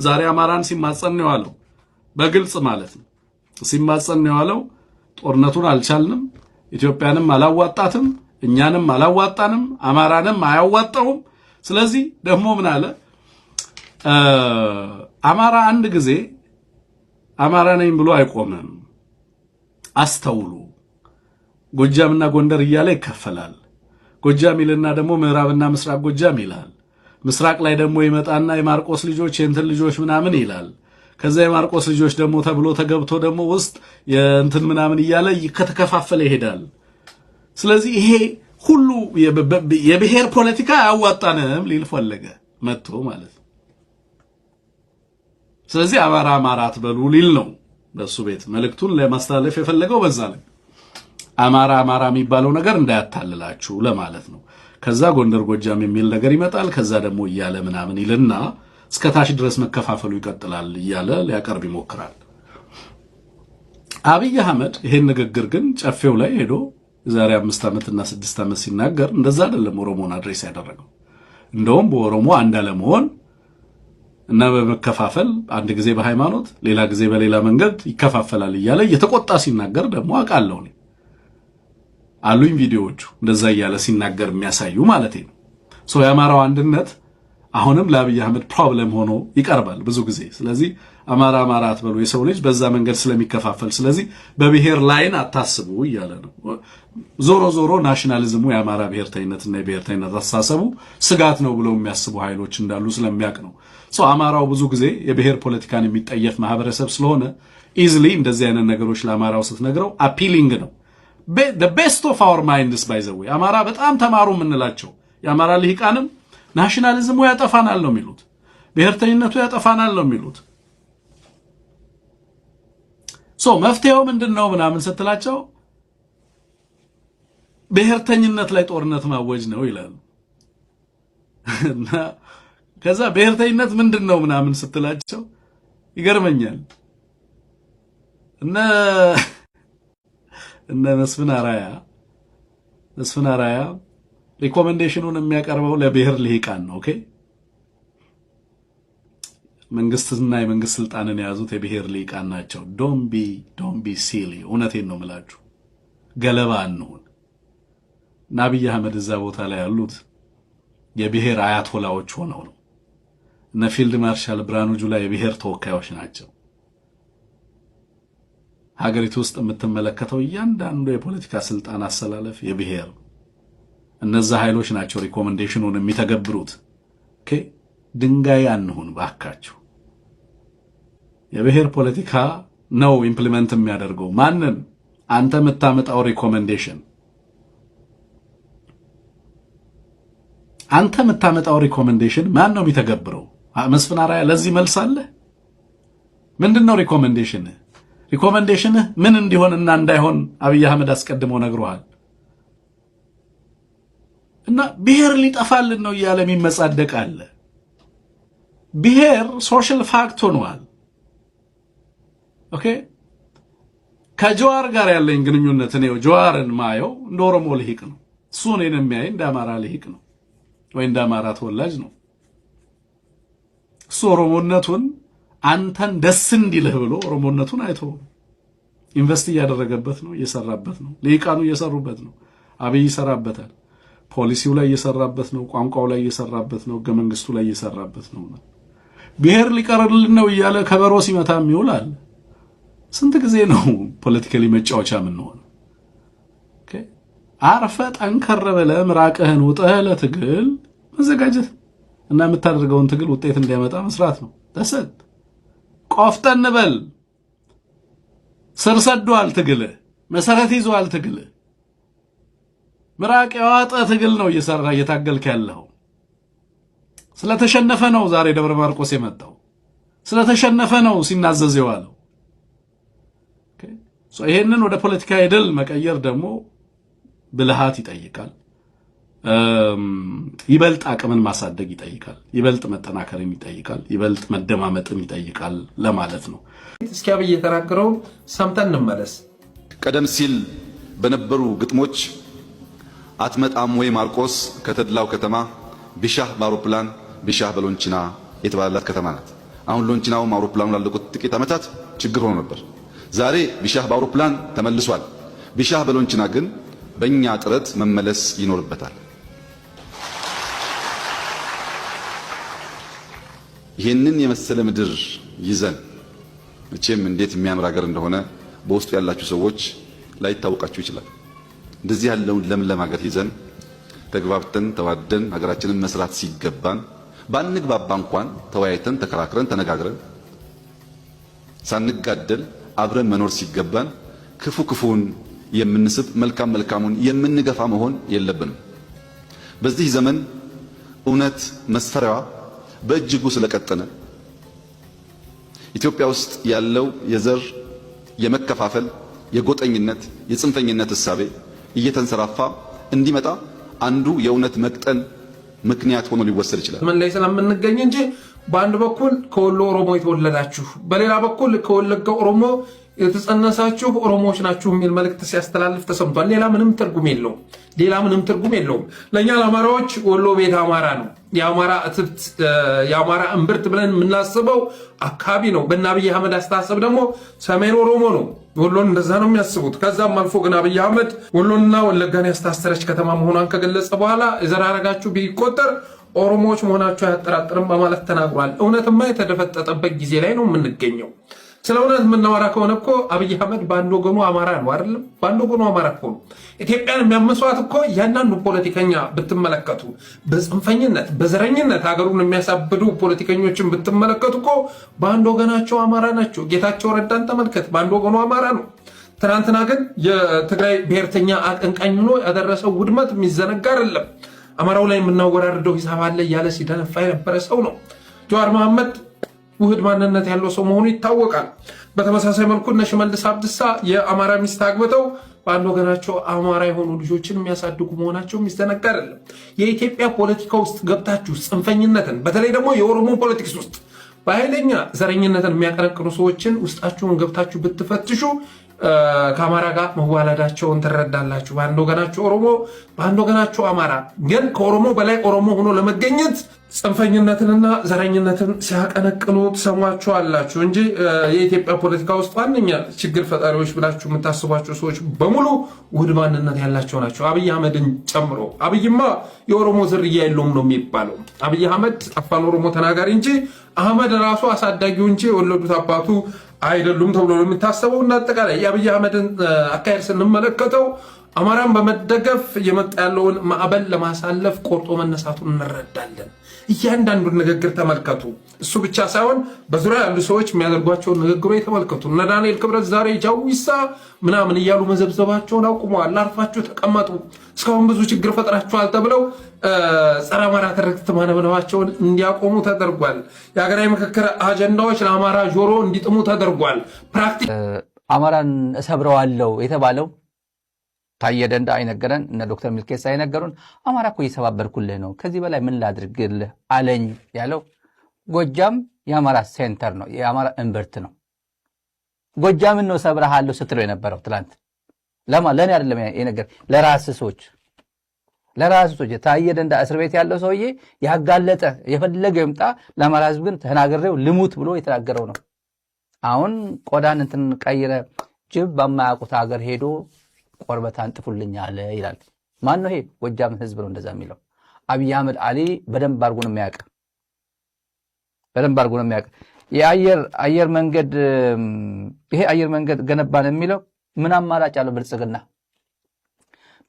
ዛሬ አማራን ሲማጸን ነው ያለው በግልጽ ማለት ነው። ሲማጸን ነው ያለው ጦርነቱን አልቻልንም፣ ኢትዮጵያንም አላዋጣትም፣ እኛንም አላዋጣንም፣ አማራንም አያዋጣውም። ስለዚህ ደግሞ ምን አለ አማራ አንድ ጊዜ አማራ ነኝ ብሎ አይቆምም። አስተውሉ። ጎጃምና ጎንደር እያለ ይከፈላል። ጎጃም ይልና ደግሞ ምዕራብና ምስራቅ ጎጃም ይላል። ምስራቅ ላይ ደግሞ ይመጣና የማርቆስ ልጆች የእንትን ልጆች ምናምን ይላል። ከዛ የማርቆስ ልጆች ደግሞ ተብሎ ተገብቶ ደግሞ ውስጥ የእንትን ምናምን እያለ ከተከፋፈለ ይሄዳል። ስለዚህ ይሄ ሁሉ የብሔር ፖለቲካ አያዋጣንም ሊል ፈለገ መጥቶ ማለት ነው። ስለዚህ አማራ አማራ አትበሉ ሊል ነው በሱ ቤት መልእክቱን ለማስተላለፍ የፈለገው በዛ ላይ አማራ አማራ የሚባለው ነገር እንዳያታልላችሁ ለማለት ነው። ከዛ ጎንደር ጎጃም የሚል ነገር ይመጣል። ከዛ ደግሞ እያለ ምናምን ይልና እስከታች ድረስ መከፋፈሉ ይቀጥላል እያለ ሊያቀርብ ይሞክራል። አብይ አህመድ ይሄን ንግግር ግን ጨፌው ላይ ሄዶ ዛሬ 5 ዓመትና 6 ዓመት ሲናገር እንደዛ አይደለም ኦሮሞን አድሬስ ያደረገው። እንደውም በኦሮሞ አንድ አለመሆን እና በመከፋፈል አንድ ጊዜ በሃይማኖት ሌላ ጊዜ በሌላ መንገድ ይከፋፈላል እያለ እየተቆጣ ሲናገር ደግሞ አውቃለሁ ነው አሉኝ ቪዲዮዎቹ እንደዛ እያለ ሲናገር የሚያሳዩ ማለት ነው። የአማራው አንድነት አሁንም ለአብይ አህመድ ፕሮብለም ሆኖ ይቀርባል ብዙ ጊዜ። ስለዚህ አማራ አማራ አትበሉ የሰው ልጅ በዛ መንገድ ስለሚከፋፈል ስለዚህ በብሔር ላይን አታስቡ እያለ ነው። ዞሮ ዞሮ ናሽናሊዝሙ የአማራ ብሔርተኝነትና የብሔርተኝነት አስተሳሰቡ ስጋት ነው ብለው የሚያስቡ ኃይሎች እንዳሉ ስለሚያውቅ ነው። አማራው ብዙ ጊዜ የብሔር ፖለቲካን የሚጠየፍ ማህበረሰብ ስለሆነ ኢዚሊ እንደዚህ አይነት ነገሮች ለአማራው ስትነግረው አፒሊንግ ነው። the best of our minds by the way አማራ በጣም ተማሩ የምንላቸው የአማራ ልሂቃንም ናሽናሊዝሙ ያጠፋናል ነው የሚሉት፣ ብሔርተኝነቱ ያጠፋናል ነው የሚሉት። መፍትሄው ምንድነው ምናምን ስትላቸው ብሔርተኝነት ላይ ጦርነት ማወጅ ነው ይላሉ። እና ከዛ ብሔርተኝነት ምንድነው ምናምን ስትላቸው ይገርመኛል። እነ መስፍን አራያ ሪኮሜንዴሽኑን የሚያቀርበው ለብሔር ልሂቃን ነው። ኦኬ መንግስትና የመንግስት ስልጣንን የያዙት የብሔር ልሂቃን ናቸው። ዶንት ቢ ሲሊ እውነቴን ነው የምላችሁ። ገለባ አንሁን። አብይ አህመድ እዛ ቦታ ላይ ያሉት የብሔር አያቶላዎች ሆነው ነው። እነ ፊልድ ማርሻል ብርሃኑ ጁላ የብሔር ተወካዮች ናቸው። ሀገሪቱ ውስጥ የምትመለከተው እያንዳንዱ የፖለቲካ ስልጣን አሰላለፍ የብሔር እነዛ ኃይሎች ናቸው ሪኮሜንዴሽኑን የሚተገብሩት። ኦኬ ድንጋይ አንሁን ባካችሁ። የብሔር ፖለቲካ ነው ኢምፕሊመንት የሚያደርገው ማንን? አንተ የምታመጣው ሪኮሜንዴሽን ማን ነው የሚተገብረው? መስፍን አራያ ለዚህ መልስ አለ? ምንድነው ሪኮሜንዴሽንህ ምን እንዲሆንና እንዳይሆን አብይ አህመድ አስቀድሞ ነግሯል። እና ብሔር ሊጠፋልን ነው እያለ የሚመጻደቅ አለ። ብሔር ሶሻል ፋክት ሆኗል። ኦኬ ከጀዋር ጋር ያለኝ ግንኙነት ነው ጀዋርን ማየው እንደ ኦሮሞ ልሂቅ ነው። እሱ እኔን የሚያይ እንደ አማራ ልሂቅ ነው ወይ እንደ አማራ ተወላጅ ነው። እሱ ኦሮሞነቱን አንተን ደስ እንዲልህ ብሎ ኦሮሞነቱን አይቶ ኢንቨስት ያደረገበት ነው፣ እየሰራበት ነው። ልሂቃኑ እየሰሩበት ነው። አብይ ይሰራበታል። ፖሊሲው ላይ እየሰራበት ነው። ቋንቋው ላይ እየሰራበት ነው። ህገ መንግስቱ ላይ እየሰራበት ነው። ብሔር ሊቀርልን ነው እያለ ከበሮ ሲመታ የሚውላል። ስንት ጊዜ ነው ፖለቲካሊ መጫወቻ ምን ነው? ኦኬ አርፈ ጠንከር ብለህ ምራቅህን ውጠህ ለትግል መዘጋጀት እና የምታደርገውን ትግል ውጤት እንዲያመጣ መስራት ነው። ተሰጥ ቆፍጠን በል። ስር ሰዷል ትግል፣ መሰረት ይዟል ትግል። ምራቅ ያዋጠ ትግል ነው እየታገልክ ያለው። ስለተሸነፈ ነው ዛሬ ደብረ ማርቆስ የመጣው። ስለተሸነፈ ነው ሲናዘዝ የዋለው። ኦኬ ይሄንን ወደ ፖለቲካ ድል መቀየር ደግሞ ብልሃት ይጠይቃል። ይበልጥ አቅምን ማሳደግ ይጠይቃል። ይበልጥ መጠናከርን ይጠይቃል። ይበልጥ መደማመጥን ይጠይቃል ለማለት ነው። እስኪ አብይ የተናገረው ሰምተን እንመለስ። ቀደም ሲል በነበሩ ግጥሞች አትመጣም ወይ ማርቆስ ከተድላው ከተማ ቢሻህ በአውሮፕላን ቢሻህ በሎንቺና የተባለላት ከተማ ናት። አሁን ሎንቺናውም አውሮፕላኑ ላለቁት ጥቂት ዓመታት ችግር ሆኖ ነበር። ዛሬ ቢሻህ በአውሮፕላን ተመልሷል። ቢሻህ በሎንቺና ግን በእኛ ጥረት መመለስ ይኖርበታል። ይህንን የመሰለ ምድር ይዘን መቼም እንዴት የሚያምር ሀገር እንደሆነ በውስጡ ያላችሁ ሰዎች ላይታወቃችሁ ይችላል። እንደዚህ ያለውን ለምለም ሀገር ይዘን ተግባብተን ተዋደን ሀገራችንን መስራት ሲገባን ባንግባባ እንኳን ተወያይተን ተከራክረን ተነጋግረን ሳንጋደል አብረን መኖር ሲገባን ክፉ ክፉን የምንስብ መልካም መልካሙን የምንገፋ መሆን የለብንም። በዚህ ዘመን እውነት መስፈሪያዋ በእጅጉ ስለቀጠነ ኢትዮጵያ ውስጥ ያለው የዘር የመከፋፈል የጎጠኝነት የጽንፈኝነት እሳቤ እየተንሰራፋ እንዲመጣ አንዱ የእውነት መቅጠን ምክንያት ሆኖ ሊወሰድ ይችላል። ምን ላይ ስለምንገኝ እንጂ በአንድ በኩል ከወሎ ኦሮሞ የተወለዳችሁ በሌላ በኩል ከወለጋ ኦሮሞ የተጸነሳችሁ ኦሮሞዎች ናችሁ የሚል መልእክት ሲያስተላልፍ ተሰምቷል። ሌላ ምንም ትርጉም የለውም። ለኛ ለአማራዎች ወሎ ቤት አማራ ነው። የአማራ እትብት የአማራ እምብርት ብለን የምናስበው አካባቢ ነው። በእነ አብይ አህመድ አስተሳሰብ ደግሞ ሰሜን ኦሮሞ ነው። ወሎን እንደዛ ነው የሚያስቡት። ከዛም አልፎ ግን አብይ አህመድ ወሎንና ወለጋን ያስተሳሰረች ከተማ መሆኗን ከገለጸ በኋላ የዘር ሐረጋችሁ ቢቆጠር ኦሮሞዎች መሆናቸው አያጠራጥርም በማለት ተናግሯል። እውነትማ የተደፈጠጠበት ጊዜ ላይ ነው የምንገኘው። ስለ እውነት የምናወራ ከሆነ እኮ አብይ አህመድ በአንድ ወገኑ አማራ ነው አይደለም? በአንድ ወገኑ አማራ እኮ ነው። ኢትዮጵያን የሚያመስዋት እኮ ያንዳንዱ ፖለቲከኛ ብትመለከቱ፣ በጽንፈኝነት በዘረኝነት ሀገሩን የሚያሳብዱ ፖለቲከኞችን ብትመለከቱ እኮ በአንድ ወገናቸው አማራ ናቸው። ጌታቸው ረዳን ተመልከት፣ በአንድ ወገኑ አማራ ነው። ትናንትና ግን የትግራይ ብሔርተኛ አቀንቃኝ ሆኖ ያደረሰው ውድመት የሚዘነጋ አይደለም። አማራው ላይ የምናወራርደው ሂሳብ አለ እያለ ሲደነፋ የነበረ ሰው ነው ጀዋር መሐመድ። ውህድ ማንነት ያለው ሰው መሆኑ ይታወቃል። በተመሳሳይ መልኩ እነ ሽመልስ አብዲሳ የአማራ ሚስት አግብተው በአንድ ወገናቸው አማራ የሆኑ ልጆችን የሚያሳድጉ መሆናቸው የሚዘነጋ አይደለም። የኢትዮጵያ ፖለቲካ ውስጥ ገብታችሁ ጽንፈኝነትን በተለይ ደግሞ የኦሮሞ ፖለቲክስ ውስጥ በኃይለኛ ዘረኝነትን የሚያቀነቅኑ ሰዎችን ውስጣችሁን ገብታችሁ ብትፈትሹ ከአማራ ጋር መዋለዳቸውን ትረዳላችሁ። በአንድ ወገናቸው ኦሮሞ፣ በአንድ ወገናቸው አማራ። ግን ከኦሮሞ በላይ ኦሮሞ ሆኖ ለመገኘት ጽንፈኝነትንና ዘረኝነትን ሲያቀነቅኑ ትሰሟቸዋላችሁ እንጂ የኢትዮጵያ ፖለቲካ ውስጥ ዋነኛ ችግር ፈጣሪዎች ብላችሁ የምታስቧቸው ሰዎች በሙሉ ውህድ ማንነት ያላቸው ናቸው፣ አብይ አህመድን ጨምሮ። አብይማ የኦሮሞ ዝርያ የለውም ነው የሚባለው። አብይ አህመድ አፋን ኦሮሞ ተናጋሪ እንጂ አህመድ ራሱ አሳዳጊው እንጂ የወለዱት አባቱ አይደሉም ተብሎ ነው የሚታሰበው። እና አጠቃላይ የአብይ አህመድን አካሄድ ስንመለከተው አማራን በመደገፍ የመጣ ያለውን ማዕበል ለማሳለፍ ቆርጦ መነሳቱን እንረዳለን። እያንዳንዱን ንግግር ተመልከቱ። እሱ ብቻ ሳይሆን በዙሪያ ያሉ ሰዎች የሚያደርጓቸውን ንግግሮች ተመልከቱ። እነ ዳንኤል ክብረት ዛሬ ጃዊሳ ምናምን እያሉ መዘብዘባቸውን አቁመዋል። አርፋችሁ ተቀመጡ፣ እስካሁን ብዙ ችግር ፈጥራችኋል ተብለው ጸረ አማራ ትርክት ማነበባቸውን እንዲያቆሙ ተደርጓል። የሀገራዊ ምክክር አጀንዳዎች ለአማራ ጆሮ እንዲጥሙ ተደርጓል። አማራን እሰብረዋለሁ የተባለው ታየ ደንደዓ አይነገረን እነ ዶክተር ሚልኬሳ አይነገሩን። አማራ እኮ እየሰባበርኩልህ ነው፣ ከዚህ በላይ ምን ላድርግልህ አለኝ ያለው። ጎጃም የአማራ ሴንተር ነው፣ የአማራ እምብርት ነው። ጎጃምን ነው ሰብረሃለሁ ስትለው የነበረው ትላንት። ለእኔ አይደለም የነገር ለራስህ ሰዎች ታየ ደንደዓ እስር ቤት ያለው ሰውዬ ያጋለጠ የፈለገው ይምጣ፣ ለአማራ ህዝብ ግን ተናግሬው ልሙት ብሎ የተናገረው ነው። አሁን ቆዳን እንትን ቀይረ ጅብ በማያውቁት ሀገር ሄዶ ቆርበት አንጥፉልኝ አለ ይላል። ማን ነው ይሄ? ጎጃም ህዝብ ነው እንደዛ የሚለው። አብይ አህመድ አሊ በደንብ አድርጎ ነው የሚያውቅ። የአየር መንገድ ይሄ አየር መንገድ ገነባን የሚለው ምን አማራጭ አለው? ብልጽግና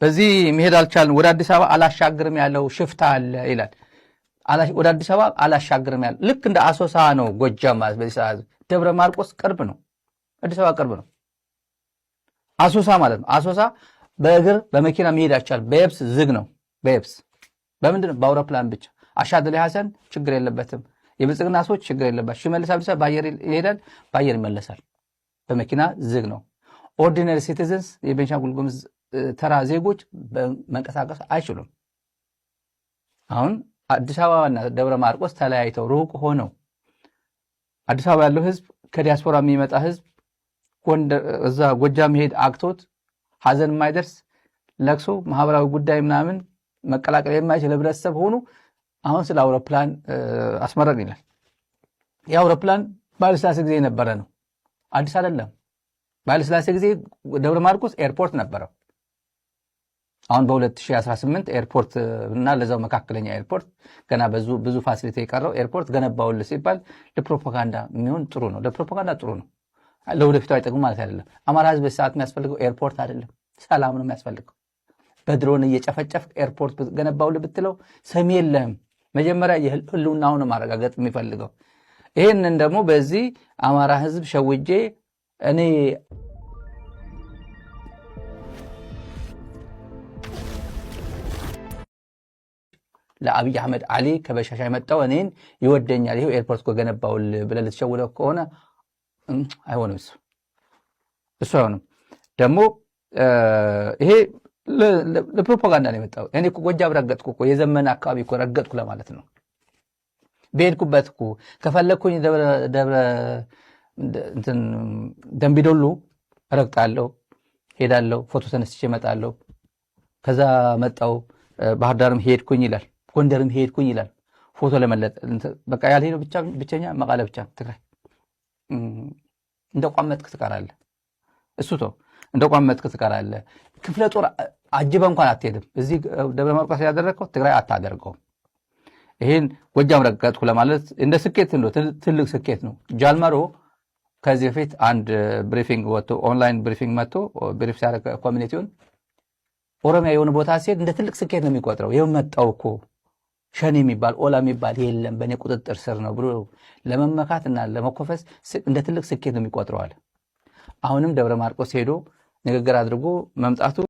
በዚህ መሄድ አልቻልን፣ ወደ አዲስ አበባ አላሻግርም ያለው ሽፍታ አለ ይላል። ወደ አዲስ አበባ አላሻግርም ያለው ልክ እንደ አሶሳ ነው ጎጃም ማለት። በዚህ ሰዓት ደብረ ማርቆስ ቅርብ ነው፣ አዲስ አበባ ቅርብ ነው። አሶሳ ማለት ነው። አሶሳ በእግር በመኪና መሄድ አይቻልም። በየብስ ዝግ ነው። በየብስ በምንድን ነው? በአውሮፕላን ብቻ። አሻድሊ ሐሰን ችግር የለበትም። የብልጽግና ሰዎች ችግር የለባቸው። ሽመልስ አብዲሳ በአየር ይሄዳል፣ በአየር ይመለሳል። በመኪና ዝግ ነው። ኦርዲነሪ ሲቲዝንስ የቤንሻንጉል ጉሙዝ ተራ ዜጎች መንቀሳቀስ አይችሉም። አሁን አዲስ አበባና ደብረ ማርቆስ ተለያይተው ሩቅ ሆነው አዲስ አበባ ያለው ህዝብ ከዲያስፖራ የሚመጣ ህዝብ እዛ ጎጃም መሄድ አቅቶት ሐዘን የማይደርስ ለቅሶ ማህበራዊ ጉዳይ ምናምን መቀላቀል የማይችል ህብረተሰብ ሆኖ አሁን ስለ አውሮፕላን አስመረቅ ይላል። የአውሮፕላን ባለስላሴ ጊዜ የነበረ ነው፣ አዲስ አይደለም። ባለስላሴ ጊዜ ደብረ ማርቆስ ኤርፖርት ነበረው። አሁን በ2018 ኤርፖርት እና ለዛው መካከለኛ ኤርፖርት ገና ብዙ ፋሲሊቲ የቀረው ኤርፖርት ገነባውል ሲባል ለፕሮፓጋንዳ የሚሆን ጥሩ ነው። ለፕሮፓጋንዳ ጥሩ ነው፣ ለወደፊቱ አይጠቅም ማለት አይደለም። አማራ ህዝብ ሰዓት የሚያስፈልገው ኤርፖርት አይደለም፣ ሰላም ነው የሚያስፈልገው። በድሮን እየጨፈጨፍ ኤርፖርት ገነባውል ብትለው ሰሚ የለህም። መጀመሪያ የህልውናውን ማረጋገጥ የሚፈልገው ይህንን ደግሞ በዚህ አማራ ህዝብ ሸውጄ እኔ ለአብይ አህመድ አሊ ከበሻሻ የመጣው እኔን ይወደኛል ይሄው ኤርፖርት ገነባውል ብለህ ልትሸውለው ከሆነ አይሆንም። እሱ አይሆንም። ደግሞ ይሄ ለፕሮፓጋንዳ ነው የመጣው። እኔ እኮ ጎጃም ረገጥኩ እኮ የዘመነ አካባቢ እኮ ረገጥኩ ለማለት ነው። በሄድኩበት እኮ ከፈለኩኝ ደብረ እንትን ደምቢዶሎ ረግጣለሁ፣ ሄዳለሁ፣ ፎቶ ተነስቼ እመጣለሁ። ከዛ መጣው ባህር ዳርም ሄድኩኝ ይላል፣ ጎንደርም ሄድኩኝ ይላል። ፎቶ ለመለጥ በቃ ያልሄደው ብቸኛ መቀለ ብቻ ትግራይ። እንደቋመጥክ ትቀራለህ። እሱ ተው እንደቋመጥክ ትቀራለህ። ክፍለ ጦር አጅበ እንኳን አትሄድም። እዚህ ደብረ ማርቆስ ያደረከው ትግራይ አታደርገውም። ይሄን ጎጃም ረገጥኩ ለማለት እንደ ስኬት ነው፣ ትልቅ ስኬት ነው። ጃልመሮ ከዚህ በፊት አንድ ብሪፊንግ ወጥቶ ኦንላይን ብሪፊንግ መጥቶ ብሪፍ ሲያደርግ ኮሚኒቲውን ኦሮሚያ የሆነ ቦታ ሲሄድ እንደ ትልቅ ስኬት ነው የሚቆጥረው። ይኸው መጣው እኮ ሸኔ የሚባል ኦላ የሚባል የለም በእኔ ቁጥጥር ስር ነው ብሎ ለመመካትና ለመኮፈስ እንደ ትልቅ ስኬት ነው የሚቆጥረዋል። አሁንም ደብረ ማርቆስ ሄዶ ንግግር አድርጎ መምጣቱ